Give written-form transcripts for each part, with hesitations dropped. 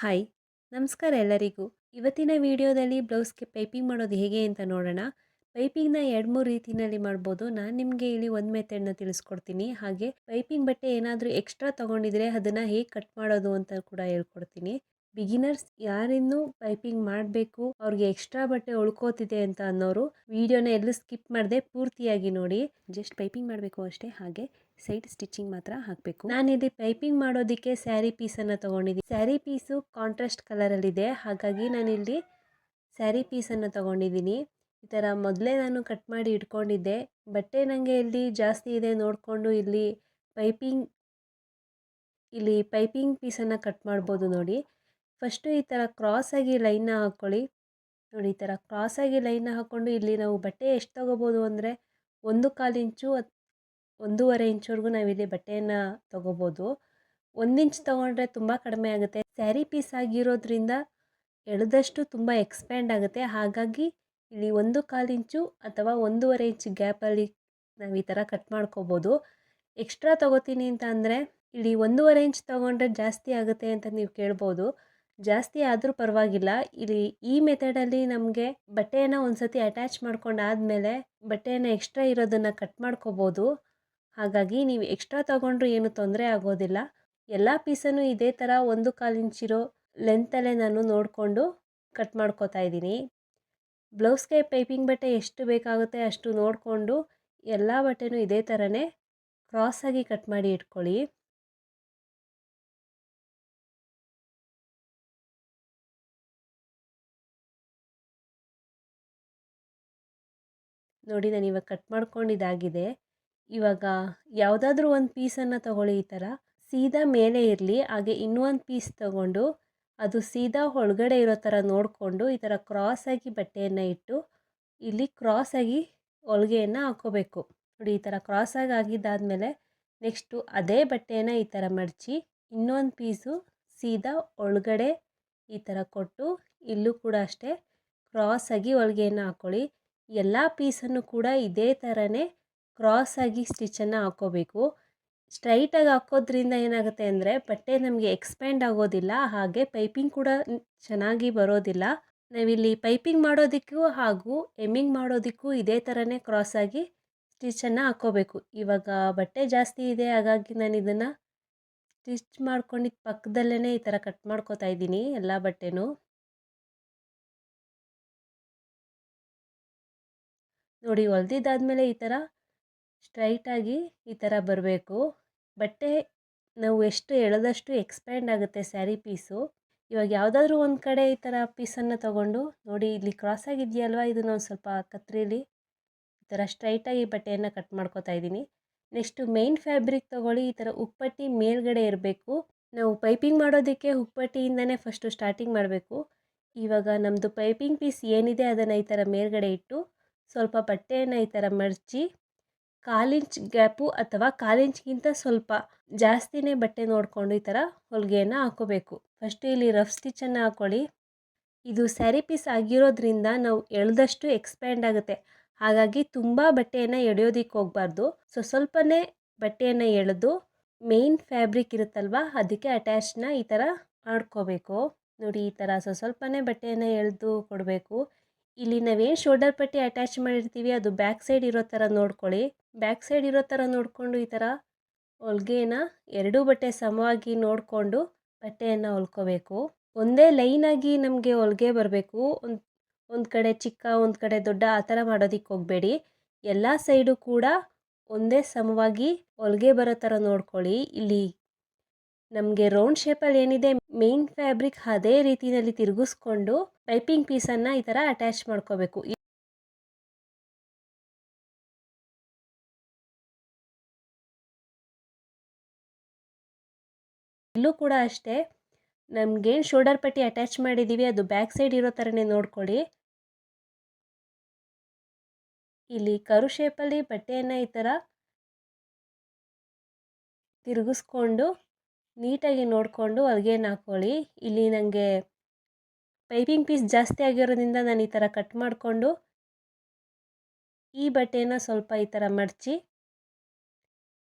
Hi ನಮಸ್ಕಾರ ಎಲ್ಲರಿಗೂ. ಇವತ್ತಿನ ವಿಡಿಯೋದಲ್ಲಿ ಬ್ಲೌಸ್ಗೆ ಪೈಪಿಂಗ್ ಮಾಡೋದು ಹೇಗೆ ಅಂತ ನೋಡೋಣ. ಪೈಪಿಂಗ್ನ 2-3 ರೀತಿಯಲ್ಲಿ ಮಾಡ್ಬೋದು. ನಾನು ನಿಮಗೆ ಇಲ್ಲಿ ಒಂದು ಮೆಥಡ್ನ ತಿಳಿಸ್ಕೊಡ್ತೀನಿ. ಹಾಗೆ ಪೈಪಿಂಗ್ ಬಟ್ಟೆ ಏನಾದರೂ ಎಕ್ಸ್ಟ್ರಾ ತೊಗೊಂಡಿದ್ರೆ ಅದನ್ನು ಹೇಗೆ ಕಟ್ ಮಾಡೋದು ಅಂತ ಕೂಡ ಹೇಳ್ಕೊಡ್ತೀನಿ. ಬಿಗಿನರ್ಸ್ ಯಾರಿನ್ನೂ ಪೈಪಿಂಗ್ ಮಾಡಬೇಕು, ಅವ್ರಿಗೆ ಎಕ್ಸ್ಟ್ರಾ ಬಟ್ಟೆ ಉಳ್ಕೋತಿದೆ ಅಂತ ಅನ್ನೋರು ವಿಡಿಯೋನ ಎಲ್ಲೂ ಸ್ಕಿಪ್ ಮಾಡದೆ ಪೂರ್ತಿಯಾಗಿ ನೋಡಿ. ಜಸ್ಟ್ ಪೈಪಿಂಗ್ ಮಾಡಬೇಕು ಅಷ್ಟೇ, ಹಾಗೆ ಸೈಡ್ ಸ್ಟಿಚಿಂಗ್ ಮಾತ್ರ ಹಾಕಬೇಕು. ನಾನಿಲ್ಲಿ ಪೈಪಿಂಗ್ ಮಾಡೋದಕ್ಕೆ ಸ್ಯಾರಿ ಪೀಸನ್ನು ತೊಗೊಂಡಿದ್ದೀನಿ. ಸ್ಯಾರಿ ಪೀಸು ಕಾಂಟ್ರಾಸ್ಟ್ ಕಲರಲ್ಲಿದೆ, ಹಾಗಾಗಿ ನಾನಿಲ್ಲಿ ಸ್ಯಾರಿ ಪೀಸನ್ನು ತೊಗೊಂಡಿದ್ದೀನಿ. ಈ ಥರ ಮೊದಲೇ ನಾನು ಕಟ್ ಮಾಡಿ ಇಟ್ಕೊಂಡಿದ್ದೆ. ಬಟ್ಟೆ ನನಗೆ ಇಲ್ಲಿ ಜಾಸ್ತಿ ಇದೆ ನೋಡಿಕೊಂಡು ಪೈಪಿಂಗ್ ಪೈಪಿಂಗ್ ಪೀಸನ್ನು ಕಟ್ ಮಾಡ್ಬೋದು ನೋಡಿ. ಫಸ್ಟು ಈ ಥರ ಕ್ರಾಸಾಗಿ ಲೈನ್ನ ಹಾಕ್ಕೊಳ್ಳಿ. ನೋಡಿ, ಈ ಥರ ಕ್ರಾಸಾಗಿ ಲೈನ್ನ ಹಾಕ್ಕೊಂಡು ಇಲ್ಲಿ ನಾವು ಬಟ್ಟೆ ಎಷ್ಟು ತೊಗೋಬೋದು ಅಂದರೆ 1/4 ಇಂಚು 1.5 ಇಂಚ್ವರೆಗೂ ನಾವಿಲ್ಲಿ ಬಟ್ಟೆಯನ್ನು ತೊಗೋಬೋದು. 1 ಇಂಚ್ ತೊಗೊಂಡ್ರೆ ತುಂಬ ಕಡಿಮೆ ಆಗುತ್ತೆ. ಸ್ಯಾರಿ ಪೀಸ್ ಆಗಿರೋದ್ರಿಂದ ಎಳೆದಷ್ಟು ತುಂಬ ಎಕ್ಸ್ಪ್ಯಾಂಡ್ ಆಗುತ್ತೆ. ಹಾಗಾಗಿ ಇಲ್ಲಿ 1/4 ಇಂಚು ಅಥವಾ 1.5 ಇಂಚ್ ಗ್ಯಾಪಲ್ಲಿ ನಾವು ಈ ಥರ ಕಟ್ ಮಾಡ್ಕೋಬೋದು. ಎಕ್ಸ್ಟ್ರಾ ತೊಗೋತೀನಿ ಅಂತ ಅಂದರೆ ಇಲ್ಲಿ 1.5 ಇಂಚ್ ತೊಗೊಂಡ್ರೆ ಜಾಸ್ತಿ ಆಗುತ್ತೆ ಅಂತ ನೀವು ಕೇಳ್ಬೋದು. ಜಾಸ್ತಿ ಆದರೂ ಪರವಾಗಿಲ್ಲ. ಇಲ್ಲಿ ಈ ಮೆಥಡಲ್ಲಿ ನಮಗೆ ಬಟ್ಟೆಯನ್ನು ಒಂದು ಸತಿ ಅಟ್ಯಾಚ್ ಮಾಡ್ಕೊಂಡಾದಮೇಲೆ ಬಟ್ಟೆಯನ್ನು ಎಕ್ಸ್ಟ್ರಾ ಇರೋದನ್ನು ಕಟ್ ಮಾಡ್ಕೋಬೋದು. ಹಾಗಾಗಿ ನೀವು ಎಕ್ಸ್ಟ್ರಾ ತೊಗೊಂಡ್ರೂ ಏನು ತೊಂದರೆ ಆಗೋದಿಲ್ಲ. ಎಲ್ಲ ಪೀಸನ್ನು ಇದೇ ಥರ 1/4 ಇಂಚಿರೋ ಲೆಂತಲ್ಲೇ ನಾನು ನೋಡಿಕೊಂಡು ಕಟ್ ಮಾಡ್ಕೋತಾ ಇದ್ದೀನಿ. ಬ್ಲೌಸ್ಗೆ ಪೈಪಿಂಗ್ ಬಟ್ಟೆ ಎಷ್ಟು ಬೇಕಾಗುತ್ತೆ ಅಷ್ಟು ನೋಡಿಕೊಂಡು ಎಲ್ಲ ಬಟ್ಟೆನೂ ಇದೇ ಥರನೇ ಕ್ರಾಸಾಗಿ ಕಟ್ ಮಾಡಿ ಇಟ್ಕೊಳ್ಳಿ. ನೋಡಿ, ನಾನು ಇವಾಗ ಕಟ್ ಮಾಡ್ಕೊಂಡಿದ್ದಾಗಿದೆ. ಇವಾಗ ಯಾವುದಾದ್ರೂ ಒಂದು ಪೀಸನ್ನು ತಗೊಳ್ಳಿ. ಈ ಥರ ಸೀದಾ ಮೇಲೆ ಇರಲಿ. ಹಾಗೆ ಇನ್ನೊಂದು ಪೀಸ್ ತಗೊಂಡು ಅದು ಸೀದಾ ಒಳಗಡೆ ಇರೋ ಥರ ನೋಡಿಕೊಂಡು ಈ ಥರ ಕ್ರಾಸಾಗಿ ಬಟ್ಟೆಯನ್ನು ಇಟ್ಟು ಇಲ್ಲಿ ಕ್ರಾಸಾಗಿ ಹೊಲಿಗೆಯನ್ನು ಹಾಕ್ಕೋಬೇಕು. ನೋಡಿ, ಈ ಥರ ಕ್ರಾಸಾಗಿ ಆಗಿದ್ದಾದಮೇಲೆ ನೆಕ್ಸ್ಟು ಅದೇ ಬಟ್ಟೆಯನ್ನು ಈ ಥರ ಮಡಚಿ ಇನ್ನೊಂದು ಪೀಸು ಸೀದಾ ಒಳಗಡೆ ಈ ಥರ ಕೊಟ್ಟು ಇಲ್ಲೂ ಕೂಡ ಅಷ್ಟೇ ಕ್ರಾಸಾಗಿ ಹೊಲಿಗೆಯನ್ನು ಹಾಕ್ಕೊಳ್ಳಿ. ಎಲ್ಲ ಪೀಸನ್ನು ಕೂಡ ಇದೇ ಥರನೇ ಕ್ರಾಸಾಗಿ ಸ್ಟಿಚ್ಚನ್ನು ಹಾಕ್ಕೋಬೇಕು. ಸ್ಟ್ರೈಟಾಗಿ ಹಾಕೋದ್ರಿಂದ ಏನಾಗುತ್ತೆ ಅಂದರೆ ಬಟ್ಟೆ ನಮಗೆ ಎಕ್ಸ್ಪ್ಯಾಂಡ್ ಆಗೋದಿಲ್ಲ, ಹಾಗೆ ಪೈಪಿಂಗ್ ಕೂಡ ಚೆನ್ನಾಗಿ ಬರೋದಿಲ್ಲ. ನಾವಿಲ್ಲಿ ಪೈಪಿಂಗ್ ಮಾಡೋದಕ್ಕೂ ಹಾಗೂ ಎಮ್ಮಿಂಗ್ ಮಾಡೋದಕ್ಕೂ ಇದೇ ಥರನೇ ಕ್ರಾಸಾಗಿ ಸ್ಟಿಚ್ಚನ್ನು ಹಾಕ್ಕೋಬೇಕು. ಇವಾಗ ಬಟ್ಟೆ ಜಾಸ್ತಿ ಇದೆ, ಹಾಗಾಗಿ ನಾನು ಇದನ್ನು ಸ್ಟಿಚ್ ಮಾಡ್ಕೊಂಡಿದ್ದ ಪಕ್ಕದಲ್ಲೇ ಈ ಥರ ಕಟ್ ಮಾಡ್ಕೋತಾ ಇದ್ದೀನಿ ಎಲ್ಲ ಬಟ್ಟೆನೂ. ನೋಡಿ, ಹೊಲ್ದಿದ್ದಾದಮೇಲೆ ಈ ಥರ ಸ್ಟ್ರೈಟಾಗಿ ಈ ಥರ ಬರಬೇಕು. ಬಟ್ಟೆ ನಾವು ಎಷ್ಟು ಎಳೆದಷ್ಟು ಎಕ್ಸ್ಪ್ಯಾಂಡ್ ಆಗುತ್ತೆ ಸ್ಯಾರಿ ಪೀಸು. ಇವಾಗ ಯಾವುದಾದ್ರೂ ಒಂದು ಕಡೆ ಈ ಥರ ಪೀಸನ್ನು ತೊಗೊಂಡು ನೋಡಿ, ಇಲ್ಲಿ ಕ್ರಾಸಾಗಿದೆಯಲ್ವ, ಇದನ್ನು ಒಂದು ಸ್ವಲ್ಪ ಕತ್ರಿಲಿ ಈ ಥರ ಸ್ಟ್ರೈಟಾಗಿ ಬಟ್ಟೆಯನ್ನು ಕಟ್ ಮಾಡ್ಕೋತಾ ಇದ್ದೀನಿ. ನೆಕ್ಸ್ಟು ಮೇನ್ ಫ್ಯಾಬ್ರಿಕ್ ತೊಗೊಳ್ಳಿ. ಈ ಥರ ಉಪ್ಪಟ್ಟಿ ಮೇಲ್ಗಡೆ ಇರಬೇಕು. ನಾವು ಪೈಪಿಂಗ್ ಮಾಡೋದಕ್ಕೆ ಉಪ್ಪಟ್ಟಿಯಿಂದನೇ ಫಸ್ಟು ಸ್ಟಾರ್ಟಿಂಗ್ ಮಾಡಬೇಕು. ಇವಾಗ ನಮ್ಮದು ಪೈಪಿಂಗ್ ಪೀಸ್ ಏನಿದೆ ಅದನ್ನು ಈ ಥರ ಮೇಲ್ಗಡೆ ಇಟ್ಟು ಸ್ವಲ್ಪ ಬಟ್ಟೆಯನ್ನು ಈ ಥರ ಮಡಚಿ 1/4 ಇಂಚ್ ಗ್ಯಾಪು ಅಥವಾ 1/4 ಇಂಚ್ಗಿಂತ ಸ್ವಲ್ಪ ಜಾಸ್ತಿನೇ ಬಟ್ಟೆ ನೋಡಿಕೊಂಡು ಈ ಥರ ಹೊಲಿಗೆಯನ್ನು ಹಾಕ್ಕೋಬೇಕು. ಫಸ್ಟು ಇಲ್ಲಿ ರಫ್ ಸ್ಟಿಚ್ಚನ್ನು ಹಾಕ್ಕೊಳ್ಳಿ. ಇದು ಸ್ಯಾರಿ ಪೀಸ್ ಆಗಿರೋದ್ರಿಂದ ನಾವು ಎಳೆದಷ್ಟು ಎಕ್ಸ್ಪ್ಯಾಂಡ್ ಆಗುತ್ತೆ, ಹಾಗಾಗಿ ತುಂಬ ಬಟ್ಟೆಯನ್ನು ಎಳೆಯೋದಕ್ಕೆ ಹೋಗಬಾರ್ದು. ಸ್ವಲ್ಪನೇ ಬಟ್ಟೆಯನ್ನು ಎಳೆದು ಮೇನ್ ಫ್ಯಾಬ್ರಿಕ್ ಇರುತ್ತಲ್ವ ಅದಕ್ಕೆ ಅಟ್ಯಾಚ್ನ ಈ ಥರ ಮಾಡ್ಕೋಬೇಕು. ನೋಡಿ, ಈ ಥರ ಸ್ವಲ್ಪನೇ ಬಟ್ಟೆಯನ್ನು ಎಳೆದು ಕೊಡಬೇಕು. ಇಲ್ಲಿ ನಾವೇನು ಶೋಲ್ಡರ್ ಪಟ್ಟಿ ಅಟ್ಯಾಚ್ ಮಾಡಿರ್ತೀವಿ ಅದು ಬ್ಯಾಕ್ ಸೈಡ್ ಇರೋ ಥರ ನೋಡ್ಕೊಳ್ಳಿ. ಬ್ಯಾಕ್ ಸೈಡ್ ಇರೋ ಥರ ನೋಡಿಕೊಂಡು ಈ ಥರ ಹೊಲಿಗೆನ ಎರಡೂ ಬಟ್ಟೆ ಸಮವಾಗಿ ನೋಡಿಕೊಂಡು ಬಟ್ಟೆಯನ್ನು ಹೊಲ್ಕೋಬೇಕು. ಒಂದೇ ಲೈನಾಗಿ ನಮಗೆ ಹೊಲಿಗೆ ಬರಬೇಕು. ಒಂದು ಕಡೆ ಚಿಕ್ಕ ಒಂದು ಕಡೆ ದೊಡ್ಡ ಆ ಥರ ಮಾಡೋದಕ್ಕೆ ಹೋಗಬೇಡಿ. ಎಲ್ಲ ಸೈಡು ಕೂಡ ಒಂದೇ ಸಮವಾಗಿ ಹೊಲಿಗೆ ಬರೋ ಥರ ನೋಡ್ಕೊಳ್ಳಿ. ಇಲ್ಲಿ ನಮಗೆ ರೌಂಡ್ ಶೇಪಲ್ಲಿ ಏನಿದೆ ಮೇನ್ ಫ್ಯಾಬ್ರಿಕ್ ಅದೇ ರೀತಿಯಲ್ಲಿ ತಿರುಗಿಸ್ಕೊಂಡು ಪೈಪಿಂಗ್ ಪೀಸನ್ನು ಈ ಥರ ಅಟ್ಯಾಚ್ ಮಾಡ್ಕೋಬೇಕು. ಇಲ್ಲೂ ಕೂಡ ಅಷ್ಟೇ, ನಮಗೇನು ಶೋಲ್ಡರ್ ಪಟ್ಟಿ ಅಟ್ಯಾಚ್ ಮಾಡಿದ್ದೀವಿ ಅದು ಬ್ಯಾಕ್ ಸೈಡ್ ಇರೋ ಥರನೇ ನೋಡ್ಕೊಳ್ಳಿ. ಇಲ್ಲಿ ಕರು ಶೇಪಲ್ಲಿ ಬಟ್ಟೆಯನ್ನು ಈ ಥರ ತಿರುಗಿಸ್ಕೊಂಡು ನೀಟಾಗಿ ನೋಡಿಕೊಂಡು ಹೊಲಿಗೆನ ಹಾಕ್ಕೊಳ್ಳಿ. ಇಲ್ಲಿ ನನಗೆ ಪೈಪಿಂಗ್ ಪೀಸ್ ಜಾಸ್ತಿ ಆಗಿರೋದ್ರಿಂದ ನಾನು ಈ ಥರ ಕಟ್ ಮಾಡಿಕೊಂಡು ಈ ಬಟ್ಟೆನ ಸ್ವಲ್ಪ ಈ ಥರ ಮಡಚಿ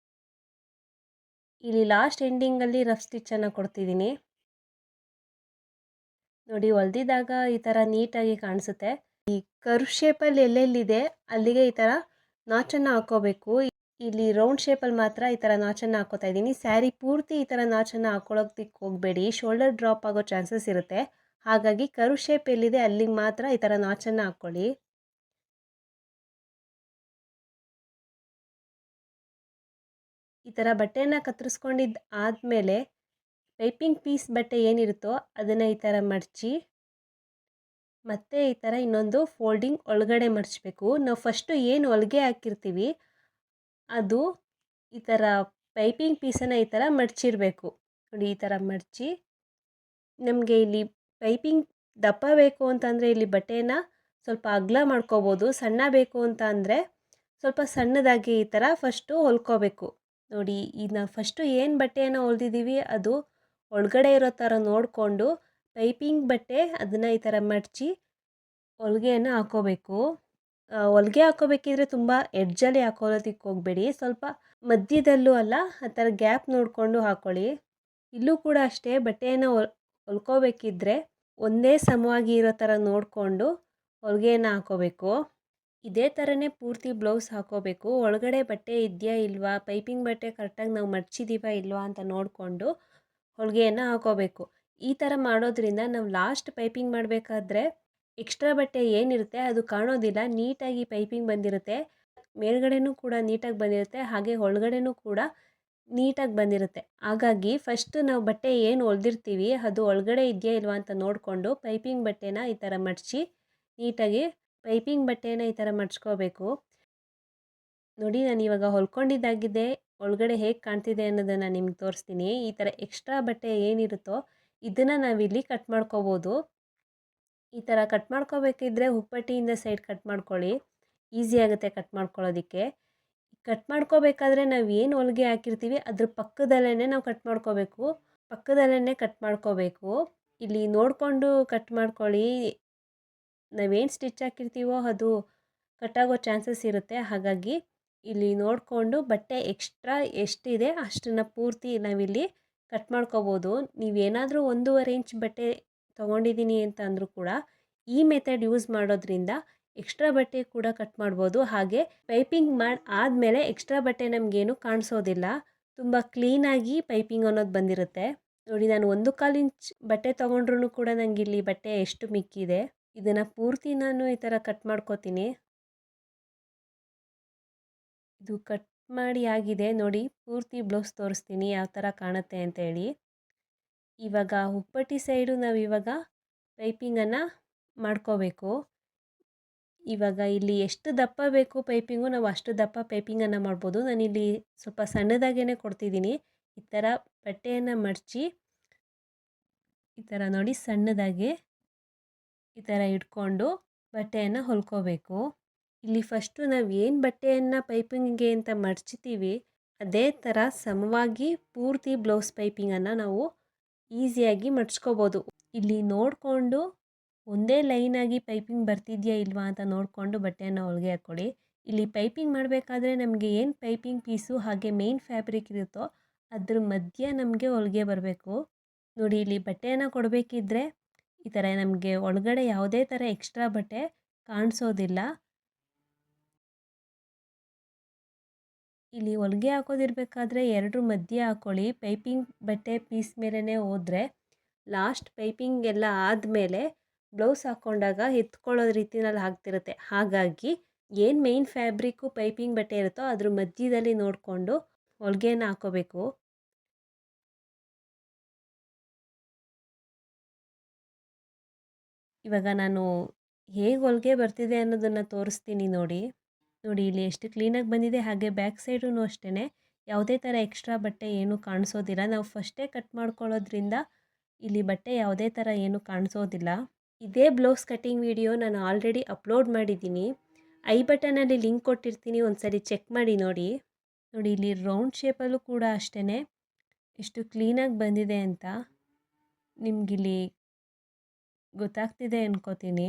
ಇಲ್ಲಿ ಲಾಸ್ಟ್ ಎಂಡಿಂಗಲ್ಲಿ ರಫ್ ಸ್ಟಿಚ್ಚನ್ನು ಕೊಡ್ತಿದ್ದೀನಿ. ನೋಡಿ ಹೊಲ್ದಿದಾಗ ಈ ಥರ ನೀಟಾಗಿ ಕಾಣಿಸುತ್ತೆ. ಈ ಕರ್ವ್ ಶೇಪಲ್ಲಿ ಎಲ್ಲೆಲ್ಲಿದೆ ಅಲ್ಲಿಗೆ ಈ ಥರ ನಾಚನ್ನು ಹಾಕೋಬೇಕು. ಇಲ್ಲಿ ರೌಂಡ್ ಶೇಪಲ್ಲಿ ಮಾತ್ರ ಈ ಥರ ನಾಚನ್ನು ಹಾಕೋತಾ ಇದ್ದೀನಿ. ಸ್ಯಾರಿ ಪೂರ್ತಿ ಈ ಥರ ನಾಚನ್ನು ಹಾಕೊಳ್ಳೋದಕ್ಕೆ ಹೋಗಬೇಡಿ, ಶೋಲ್ಡರ್ ಡ್ರಾಪ್ ಆಗೋ ಚಾನ್ಸಸ್ ಇರುತ್ತೆ. ಹಾಗಾಗಿ ಕರ್ವ್ ಶೇಪ್ ಎಲ್ಲಿದೆ ಅಲ್ಲಿಗೆ ಮಾತ್ರ ಈ ಥರ ನಾಚನ್ನು ಹಾಕ್ಕೊಳ್ಳಿ. ಈ ಥರ ಬಟ್ಟೆಯನ್ನು ಕತ್ತರಿಸ್ಕೊಂಡಿದ್ದು ಆದಮೇಲೆ ಪೈಪಿಂಗ್ ಪೀಸ್ ಬಟ್ಟೆ ಏನಿರುತ್ತೋ ಅದನ್ನು ಈ ಥರ ಮಡಚಿ ಮತ್ತು ಈ ಥರ ಇನ್ನೊಂದು ಫೋಲ್ಡಿಂಗ್ ಒಳಗಡೆ ಮಡಚಬೇಕು. ನಾವು ಫಸ್ಟು ಏನು ಹೊಲಿಗೆ ಹಾಕಿರ್ತೀವಿ ಅದು ಈ ಥರ ಪೈಪಿಂಗ್ ಪೀಸನ್ನು ಈ ಥರ ಮಡಚಿರಬೇಕು. ನೋಡಿ ಈ ಥರ ಮಡಚಿ, ನಮಗೆ ಇಲ್ಲಿ ಪೈಪಿಂಗ್ ದಪ್ಪ ಬೇಕು ಅಂತಂದರೆ ಇಲ್ಲಿ ಬಟ್ಟೆನ ಸ್ವಲ್ಪ ಅಗಲ ಮಾಡ್ಕೋಬೋದು. ಸಣ್ಣ ಬೇಕು ಅಂತ ಅಂದರೆ ಸ್ವಲ್ಪ ಸಣ್ಣದಾಗಿ ಈ ಥರ ಫಸ್ಟು ಹೊಲ್ಕೋಬೇಕು. ನೋಡಿ ಈಗ ನಾವು ಫಸ್ಟು ಏನು ಬಟ್ಟೆಯನ್ನು ಹೊಲ್ದಿದ್ದೀವಿ ಅದು ಒಳಗಡೆ ಇರೋ ಥರ ನೋಡಿಕೊಂಡು ಪೈಪಿಂಗ್ ಬಟ್ಟೆ ಅದನ್ನು ಈ ಥರ ಮಡಚಿ ಹೊಲಿಗೆಯನ್ನು ಹಾಕೋಬೇಕು. ಹೊಲಿಗೆ ಹಾಕೋಬೇಕಿದ್ರೆ ತುಂಬ ಎಡ್ಜಲ್ಲಿ ಹಾಕೊಳ್ಳೋದಕ್ಕೆ ಹೋಗಬೇಡಿ, ಸ್ವಲ್ಪ ಮಧ್ಯದಲ್ಲೂ ಅಲ್ಲ, ಆ ಥರ ಗ್ಯಾಪ್ ನೋಡಿಕೊಂಡು ಹಾಕ್ಕೊಳ್ಳಿ. ಇಲ್ಲೂ ಕೂಡ ಅಷ್ಟೇ, ಬಟ್ಟೆಯನ್ನು ಹೊಲ್ಕೋಬೇಕಿದ್ರೆ ಒಂದೇ ಸಮವಾಗಿ ಇರೋ ಥರ ನೋಡಿಕೊಂಡು ಹೊಲಿಗೆಯನ್ನು ಹಾಕೋಬೇಕು. ಇದೇ ಥರನೇ ಪೂರ್ತಿ ಬ್ಲೌಸ್ ಹಾಕೋಬೇಕು. ಒಳಗಡೆ ಬಟ್ಟೆ ಇದೆಯಾ ಇಲ್ವಾ, ಪೈಪಿಂಗ್ ಬಟ್ಟೆ ಕರೆಕ್ಟಾಗಿ ನಾವು ಮಡಚಿದ್ದೀವಾ ಇಲ್ವಾ ಅಂತ ನೋಡಿಕೊಂಡು ಹೊಲಿಗೆಯನ್ನು ಹಾಕೋಬೇಕು. ಈ ಥರ ಮಾಡೋದ್ರಿಂದ ನಾವು ಲಾಸ್ಟ್ ಪೈಪಿಂಗ್ ಮಾಡಬೇಕಾದ್ರೆ ಎಕ್ಸ್ಟ್ರಾ ಬಟ್ಟೆ ಏನಿರುತ್ತೆ ಅದು ಕಾಣೋದಿಲ್ಲ, ನೀಟಾಗಿ ಪೈಪಿಂಗ್ ಬಂದಿರುತ್ತೆ. ಮೇಲ್ಗಡೆನೂ ಕೂಡ ನೀಟಾಗಿ ಬಂದಿರುತ್ತೆ, ಹಾಗೆ ಒಳಗಡೆನೂ ಕೂಡ ನೀಟಾಗಿ ಬಂದಿರುತ್ತೆ. ಹಾಗಾಗಿ ಫಸ್ಟು ನಾವು ಬಟ್ಟೆ ಏನು ಹೊಲ್ದಿರ್ತೀವಿ ಅದು ಒಳಗಡೆ ಇದೆಯಾ ಇಲ್ವಾ ಅಂತ ನೋಡಿಕೊಂಡು ಪೈಪಿಂಗ್ ಬಟ್ಟೆನ ಈ ಥರ ಮಡಚಿ ನೀಟಾಗಿ ಪೈಪಿಂಗ್ ಬಟ್ಟೆನ ಈ ಥರ ಮಡ್ಚ್ಕೋಬೇಕು. ನೋಡಿ ನಾನು ಇವಾಗ ಹೊಲ್ಕೊಂಡಿದ್ದಾಗಿದೆ ಒಳಗಡೆ ಹೇಗೆ ಕಾಣ್ತಿದೆ ಅನ್ನೋದನ್ನು ನಿಮ್ಗೆ ತೋರಿಸ್ತೀನಿ. ಈ ಥರ ಎಕ್ಸ್ಟ್ರಾ ಬಟ್ಟೆ ಏನಿರುತ್ತೋ ಇದನ್ನು ನಾವಿಲ್ಲಿ ಕಟ್ ಮಾಡ್ಕೋಬೋದು. ಈ ಥರ ಕಟ್ ಮಾಡ್ಕೋಬೇಕಿದ್ರೆ ಹುಪ್ಪಟ್ಟಿಯಿಂದ ಸೈಡ್ ಕಟ್ ಮಾಡ್ಕೊಳ್ಳಿ, ಈಸಿ ಆಗುತ್ತೆ ಕಟ್ ಮಾಡ್ಕೊಳ್ಳೋದಕ್ಕೆ. ಕಟ್ ಮಾಡ್ಕೋಬೇಕಾದ್ರೆ ನಾವು ಏನು ಹೊಲಿಗೆ ಹಾಕಿರ್ತೀವಿ ಅದ್ರ ಪಕ್ಕದಲ್ಲೇ ನಾವು ಕಟ್ ಮಾಡ್ಕೋಬೇಕು, ಪಕ್ಕದಲ್ಲೇ ಕಟ್ ಮಾಡ್ಕೋಬೇಕು. ಇಲ್ಲಿ ನೋಡಿಕೊಂಡು ಕಟ್ ಮಾಡ್ಕೊಳ್ಳಿ, ನಾವೇನು ಸ್ಟಿಚ್ ಹಾಕಿರ್ತೀವೋ ಅದು ಕಟ್ಟಾಗೋ ಚಾನ್ಸಸ್ ಇರುತ್ತೆ. ಹಾಗಾಗಿ ಇಲ್ಲಿ ನೋಡಿಕೊಂಡು ಬಟ್ಟೆ ಎಕ್ಸ್ಟ್ರಾ ಎಷ್ಟಿದೆ ಅಷ್ಟನ್ನು ಪೂರ್ತಿ ನಾವಿಲ್ಲಿ ಕಟ್ ಮಾಡ್ಕೋಬೋದು. ನೀವೇನಾದರೂ 1.5 ಇಂಚ್ ಬಟ್ಟೆ ತೊಗೊಂಡಿದ್ದೀನಿ ಅಂತ ಅಂದರೂ ಕೂಡ ಈ ಮೆಥಡ್ ಯೂಸ್ ಮಾಡೋದ್ರಿಂದ ಎಕ್ಸ್ಟ್ರಾ ಬಟ್ಟೆ ಕೂಡ ಕಟ್ ಮಾಡ್ಬೋದು. ಹಾಗೆ ಪೈಪಿಂಗ್ ಆದಮೇಲೆ ಎಕ್ಸ್ಟ್ರಾ ಬಟ್ಟೆ ನಮಗೇನು ಕಾಣಿಸೋದಿಲ್ಲ, ತುಂಬ ಕ್ಲೀನಾಗಿ ಪೈಪಿಂಗ್ ಅನ್ನೋದು ಬಂದಿರುತ್ತೆ. ನೋಡಿ ನಾನು 1/4 ಇಂಚ್ ಬಟ್ಟೆ ತೊಗೊಂಡ್ರೂ ಕೂಡ ನನಗೆ ಇಲ್ಲಿ ಬಟ್ಟೆ ಎಷ್ಟು ಮಿಕ್ಕಿದೆ, ಇದನ್ನು ಪೂರ್ತಿ ನಾನು ಈ ಥರ ಕಟ್ ಮಾಡ್ಕೋತೀನಿ. ಇದು ಕಟ್ ಮಾಡಿ ಆಗಿದೆ. ನೋಡಿ ಪೂರ್ತಿ ಬ್ಲೌಸ್ ತೋರಿಸ್ತೀನಿ ಯಾವ ಥರ ಕಾಣುತ್ತೆ ಅಂತೇಳಿ. ಇವಾಗ ಹುಪ್ಪಟ್ಟಿ ಸೈಡು ನಾವು ಇವಾಗ ಪೈಪಿಂಗನ್ನು ಮಾಡ್ಕೋಬೇಕು. ಇವಾಗ ಇಲ್ಲಿ ಎಷ್ಟು ದಪ್ಪ ಬೇಕು ಪೈಪಿಂಗು ನಾವು ಅಷ್ಟು ದಪ್ಪ ಪೈಪಿಂಗನ್ನು ಮಾಡ್ಬೋದು. ನಾನಿಲ್ಲಿ ಸ್ವಲ್ಪ ಸಣ್ಣದಾಗೇ ಕೊಡ್ತಿದ್ದೀನಿ. ಈ ಥರ ಬಟ್ಟೆಯನ್ನು ಮಡಚಿ ಈ ಥರ ನೋಡಿ ಸಣ್ಣದಾಗಿ ಈ ಥರ ಇಟ್ಕೊಂಡು ಬಟ್ಟೆಯನ್ನು ಹೊಲ್ಕೋಬೇಕು. ಇಲ್ಲಿ ಫಸ್ಟು ನಾವು ಏನು ಬಟ್ಟೆಯನ್ನು ಪೈಪಿಂಗಿಗೆ ಅಂತ ಮಡ್ಚಿತೀವಿ ಅದೇ ಥರ ಸಮವಾಗಿ ಪೂರ್ತಿ ಬ್ಲೌಸ್ ಪೈಪಿಂಗನ್ನು ನಾವು ಈಸಿಯಾಗಿ ಮಡ್ಚ್ಕೋಬೋದು. ಇಲ್ಲಿ ನೋಡಿಕೊಂಡು ಒಂದೇ ಲೈನಾಗಿ ಪೈಪಿಂಗ್ ಬರ್ತಿದೆಯಾ ಇಲ್ವಾ ಅಂತ ನೋಡಿಕೊಂಡು ಬಟ್ಟೆಯನ್ನು ಹೊಲಿಗೆ ಹಾಕ್ಕೊಳ್ಳಿ. ಇಲ್ಲಿ ಪೈಪಿಂಗ್ ಮಾಡಬೇಕಾದ್ರೆ ನಮಗೆ ಏನು ಪೈಪಿಂಗ್ ಪೀಸು ಹಾಗೆ ಮೇನ್ ಫ್ಯಾಬ್ರಿಕ್ ಇರುತ್ತೋ ಅದ್ರ ಮಧ್ಯೆ ನಮಗೆ ಹೊಲಿಗೆ ಬರಬೇಕು. ನೋಡಿ ಇಲ್ಲಿ ಬಟ್ಟೆಯನ್ನು ಕೊಡಬೇಕಿದ್ರೆ ಈ ಥರ ನಮಗೆ ಒಳಗಡೆ ಯಾವುದೇ ಥರ ಎಕ್ಸ್ಟ್ರಾ ಬಟ್ಟೆ ಕಾಣಿಸೋದಿಲ್ಲ. ಇಲ್ಲಿ ಹೊಲಿಗೆ ಹಾಕೋದಿರಬೇಕಾದ್ರೆ ಎರಡರ ಮಧ್ಯೆ ಹಾಕ್ಕೊಳ್ಳಿ. ಪೈಪಿಂಗ್ ಬಟ್ಟೆ ಪೀಸ್ ಮೇಲೇ ಹೋದರೆ ಲಾಸ್ಟ್ ಪೈಪಿಂಗ್ ಎಲ್ಲ ಆದಮೇಲೆ ಬ್ಲೌಸ್ ಹಾಕ್ಕೊಂಡಾಗ ಎತ್ಕೊಳ್ಳೋದು ರೀತಿನಲ್ಲಿ ಆಗ್ತಿರುತ್ತೆ. ಹಾಗಾಗಿ ಏನು ಮೇಯ್ನ್ ಫ್ಯಾಬ್ರಿಕ್ಕು ಪೈಪಿಂಗ್ ಬಟ್ಟೆ ಇರುತ್ತೋ ಅದ್ರ ಮಧ್ಯದಲ್ಲಿ ನೋಡಿಕೊಂಡು ಹೊಲಿಗೆಯನ್ನು ಹಾಕೋಬೇಕು. ಇವಾಗ ನಾನು ಹೇಗೆ ಹೊಲಿಗೆ ಬರ್ತಿದೆ ಅನ್ನೋದನ್ನು ತೋರಿಸ್ತೀನಿ ನೋಡಿ. ನೋಡಿ ಇಲ್ಲಿ ಎಷ್ಟು ಕ್ಲೀನಾಗಿ ಬಂದಿದೆ. ಹಾಗೆ ಬ್ಯಾಕ್ ಸೈಡೂ ಅಷ್ಟೇ ಯಾವುದೇ ಥರ ಎಕ್ಸ್ಟ್ರಾ ಬಟ್ಟೆ ಏನೂ ಕಾಣಿಸೋದಿಲ್ಲ. ನಾವು ಫಸ್ಟೇ ಕಟ್ ಮಾಡ್ಕೊಳ್ಳೋದ್ರಿಂದ ಇಲ್ಲಿ ಬಟ್ಟೆ ಯಾವುದೇ ಥರ ಏನೂ ಕಾಣಿಸೋದಿಲ್ಲ. ಇದೇ ಬ್ಲೌಸ್ ಕಟ್ಟಿಂಗ್ ವಿಡಿಯೋ ನಾನು ಆಲ್ರೆಡಿ ಅಪ್ಲೋಡ್ ಮಾಡಿದ್ದೀನಿ, ಐ ಬಟನಲ್ಲಿ ಲಿಂಕ್ ಕೊಟ್ಟಿರ್ತೀನಿ, ಒಂದ್ಸರಿ ಚೆಕ್ ಮಾಡಿ ನೋಡಿ. ನೋಡಿ ಇಲ್ಲಿ ರೌಂಡ್ ಶೇಪಲ್ಲೂ ಕೂಡ ಅಷ್ಟೇ ಎಷ್ಟು ಕ್ಲೀನಾಗಿ ಬಂದಿದೆ ಅಂತ ನಿಮಗಿಲ್ಲಿ ಗೊತ್ತಾಗ್ತಿದೆ ಅನ್ಕೋತೀನಿ.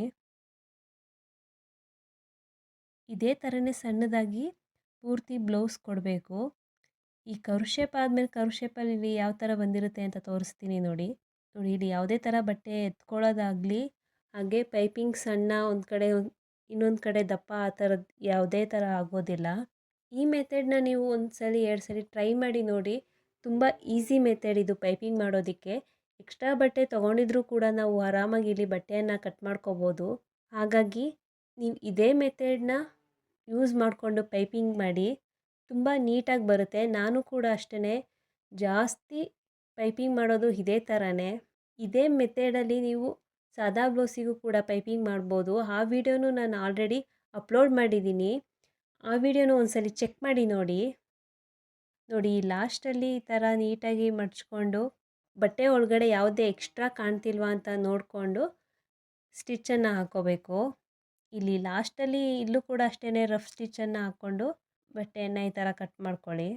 ಇದೇ ಥರನೇ ಸಣ್ಣದಾಗಿ ಪೂರ್ತಿ ಬ್ಲೌಸ್ ಕೊಡಬೇಕು. ಈ ಕರ್ವ್ ಶೇಪ್ ಆದಮೇಲೆ ಕರ್ವ್ ಶೇಪಲ್ಲಿ ಯಾವ ಥರ ಬಂದಿರುತ್ತೆ ಅಂತ ತೋರಿಸ್ತೀನಿ ನೋಡಿ. ನೋಡಿ ಇಲ್ಲಿ ಯಾವುದೇ ಥರ ಬಟ್ಟೆ ಎತ್ಕೊಳ್ಳೋದಾಗಲಿ, ಹಾಗೆ ಪೈಪಿಂಗ್ ಸಣ್ಣ ಒಂದು ಕಡೆ ಇನ್ನೊಂದು ಕಡೆ ದಪ್ಪ ಆ ಥರದ್ದು ಯಾವುದೇ ಥರ ಆಗೋದಿಲ್ಲ. ಈ ಮೆಥಡ್ನ ನೀವು ಒಂದು ಸಲ 2 ಸಲ ಟ್ರೈ ಮಾಡಿ ನೋಡಿ. ತುಂಬ ಈಸಿ ಮೆಥಡ್ ಇದು ಪೈಪಿಂಗ್ ಮಾಡೋದಕ್ಕೆ. ಎಕ್ಸ್ಟ್ರಾ ಬಟ್ಟೆ ತೊಗೊಂಡಿದ್ರೂ ಕೂಡ ನಾವು ಆರಾಮಾಗಿ ಇಲ್ಲಿ ಬಟ್ಟೆಯನ್ನು ಕಟ್ ಮಾಡ್ಕೋಬೋದು. ಹಾಗಾಗಿ ನೀವು ಇದೇ ಮೆಥಡ್ನ ಯೂಸ್ ಮಾಡಿಕೊಂಡು ಪೈಪಿಂಗ್ ಮಾಡಿ, ತುಂಬ ನೀಟಾಗಿ ಬರುತ್ತೆ. ನಾನು ಕೂಡ ಅಷ್ಟೇ ಜಾಸ್ತಿ ಪೈಪಿಂಗ್ ಮಾಡೋದು ಇದೇ ಥರನೇ. ಇದೇ ಮೆಥಡಲ್ಲಿ ನೀವು ಸಾದಾ ಬ್ಲೌಸಿಗೂ ಕೂಡ ಪೈಪಿಂಗ್ ಮಾಡ್ಬೋದು. ಆ ವಿಡಿಯೋನು ನಾನು ಆಲ್ರೆಡಿ ಅಪ್ಲೋಡ್ ಮಾಡಿದ್ದೀನಿ. ಆ ವಿಡಿಯೋನು ಒಂದ್ಸಲಿ ಚೆಕ್ ಮಾಡಿ ನೋಡಿ. ನೋಡಿ ಲಾಸ್ಟಲ್ಲಿ ಈ ಥರ ನೀಟಾಗಿ ಮಡ್ಚ್ಕೊಂಡು ಬಟ್ಟೆ ಒಳಗಡೆ ಯಾವುದೇ ಎಕ್ಸ್ಟ್ರಾ ಕಾಣ್ತಿಲ್ವಾ ಅಂತ ನೋಡಿಕೊಂಡು ಸ್ಟಿಚ್ಚನ್ನು ಹಾಕ್ಕೋಬೇಕು. ಇಲ್ಲಿ ಲಾಸ್ಟಲ್ಲಿ ಇಲ್ಲೂ ಕೂಡ ಅಷ್ಟೇ ರಫ್ ಸ್ಟಿಚ್ಚನ್ನು ಹಾಕ್ಕೊಂಡು ಬಟ್ಟೆಯನ್ನು ಈ ಥರ ಕಟ್ ಮಾಡ್ಕೊಳ್ಳಿ.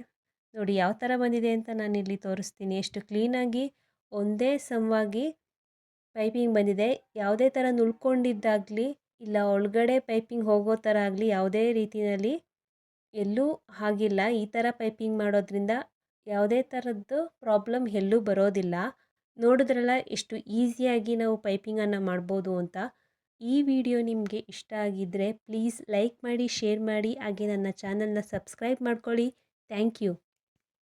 ನೋಡಿ ಯಾವ ಥರ ಬಂದಿದೆ ಅಂತ ನಾನಿಲ್ಲಿ ತೋರಿಸ್ತೀನಿ. ಎಷ್ಟು ಕ್ಲೀನಾಗಿ ಒಂದೇ ಸಮವಾಗಿ ಪೈಪಿಂಗ್ ಬಂದಿದೆ. ಯಾವುದೇ ಥರ ನುಳ್ಕೊಂಡಿದ್ದಾಗಲಿ ಇಲ್ಲ ಒಳಗಡೆ ಪೈಪಿಂಗ್ ಹೋಗೋ ಥರ ಆಗಲಿ ಯಾವುದೇ ರೀತಿಯಲ್ಲಿ ಎಲ್ಲೂ ಆಗಿಲ್ಲ. ಈ ಥರ ಪೈಪಿಂಗ್ ಮಾಡೋದ್ರಿಂದ ಯಾವುದೇ ಥರದ್ದು ಪ್ರಾಬ್ಲಮ್ ಎಲ್ಲೂ ಬರೋದಿಲ್ಲ. ನೋಡಿದ್ರಲ್ಲ ಎಷ್ಟು ಈಸಿಯಾಗಿ ನಾವು ಪೈಪಿಂಗನ್ನು ಮಾಡ್ಬೋದು ಅಂತ. ಈ ವಿಡಿಯೋ ನಿಮಗೆ ಇಷ್ಟ ಆಗಿದ್ದರೆ ಪ್ಲೀಸ್ ಲೈಕ್ ಮಾಡಿ, ಶೇರ್ ಮಾಡಿ, ಹಾಗೆ ನನ್ನ ಚಾನಲ್ನ ಸಬ್ಸ್ಕ್ರೈಬ್ ಮಾಡ್ಕೊಳ್ಳಿ. Thank you.